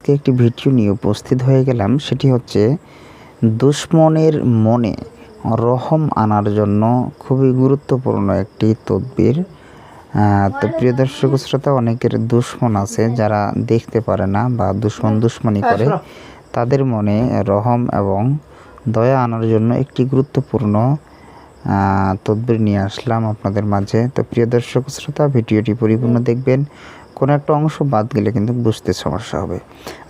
আজকে একটি ভিডিও নিয়ে উপস্থিত হয়ে গেলাম। সেটি হচ্ছে দুশ্মনের মনে রহম আনার জন্য খুবই গুরুত্বপূর্ণ একটি তদবির। তো প্রিয় দর্শক শ্রোতা, অনেকের দুশ্মন আছে যারা দেখতে পারে না বা দুশ্মনী করে, তাদের মনে রহম এবং দয়া আনার জন্য একটি গুরুত্বপূর্ণ তদবির নিয়ে আসলাম আপনাদের মাঝে। তো প্রিয় দর্শক শ্রোতা, ভিডিওটি পরিপূর্ণ দেখবেন, কোনো একটা অংশ বাদ গেলে কিন্তু বুঝতে সমস্যা হবে।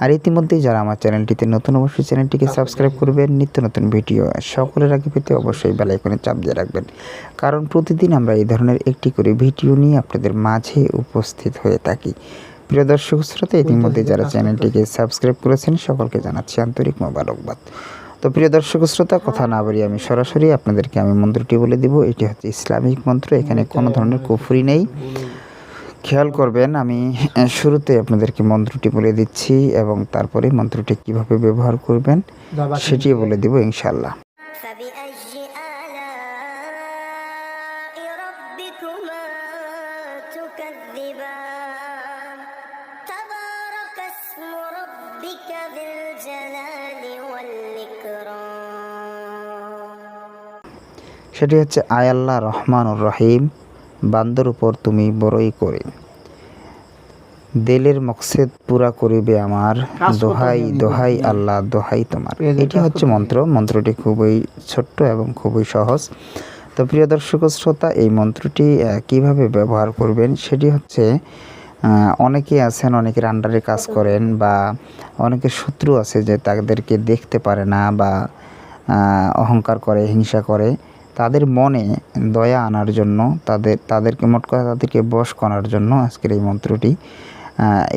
আর ইতিমধ্যেই যারা আমার চ্যানেলটিতে নতুন, অবশ্যই চ্যানেলটিকে সাবস্ক্রাইব করবেন। নিত্য নতুন ভিডিও সকলের আগে পেতে অবশ্যই বেল আইকনে চাপ দিয়ে রাখবেন, কারণ প্রতিদিন আমরা এই ধরনের একটি করে ভিডিও নিয়ে আপনাদের মাঝে উপস্থিত হয়ে থাকি। প্রিয় দর্শক শ্রোতা, ইতিমধ্যে যারা চ্যানেলটিকে সাবস্ক্রাইব করেছেন সকলকে জানাচ্ছি আন্তরিক মোবারকবাদ। তো প্রিয় দর্শক শ্রোতা, কথা না বাড়িয়ে আমি সরাসরি আপনাদেরকে মন্ত্রটি বলে দিব। এটি হচ্ছে ইসলামিক মন্ত্র, এখানে কোনো ধরনের কুফরি নেই। খেয়াল করবেন, আমি শুরুতে আপনাদেরকে মন্ত্রটি বলে দিচ্ছি এবং তারপরে মন্ত্রটি কিভাবে ব্যবহার করবেন সেটি বলে দিব ইনশাআল্লাহ। সেটি হচ্ছে আয় আল্লাহ রহমানুর রহিম, বান্দার উপর তুমি বড়ই করে, দিলের মকসদ পুরা করিবে আমার, দোহাই দোহাই আল্লাহ দোহাই তোমার। এটি হচ্ছে মন্ত্রটি খুবই ছোট্ট এবং খুবই সহজ। তো প্রিয় দর্শক শ্রোতা, এই মন্ত্রটি কিভাবে ব্যবহার করবেন সেটি হচ্ছে, অনেকে আছেন, অনেকের আন্ডারে কাজ করেন বা অনেকের শত্রু আছে যে তাদেরকে দেখতে পারে না বা অহংকার করে, হিংসা করে, তাদের মনে দয়া আনার জন্য, তাদেরকে মোট কথা তাদেরকে বশ করার জন্য আজকের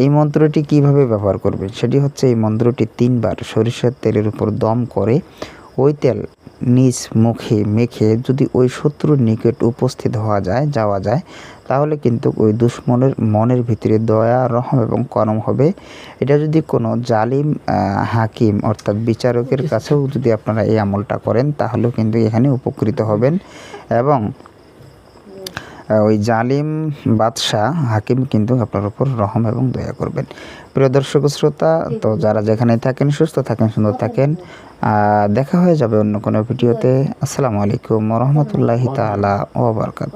এই মন্ত্রটি কিভাবে ব্যবহার করবে সেটি হচ্ছে, এই মন্ত্রটি 3 বার সরিষার তেলের উপর দম করে ওই তেল নিজ মুখে মেখে যদি ওই শত্রুর নিকট উপস্থিত যাওয়া যায় তাহলে কিন্তু ওই দুশ্মনের মনের ভিতরে দয়া, রহম এবং করম হবে। এটা যদি কোনো জালিম হাকিম অর্থাৎ বিচারকের কাছেও যদি আপনারা এই আমলটা করেন তাহলেও কিন্তু এখানে উপকৃত হবেন এবং ওই জালিম বাদশাহ হাকিম কিন্তু আপনার উপর রহম এবং দয়া করবেন। প্রিয় দর্শক শ্রোতা, তো যারা যেখানে থাকেন সুস্থ থাকেন, সুন্দর থাকেন। দেখা হয়ে যাবে অন্য কোনো ভিডিওতে। আসসালামু আলাইকুম ওয়া রাহমাতুল্লাহি তাআলা ওয়া বারাকাতুহু।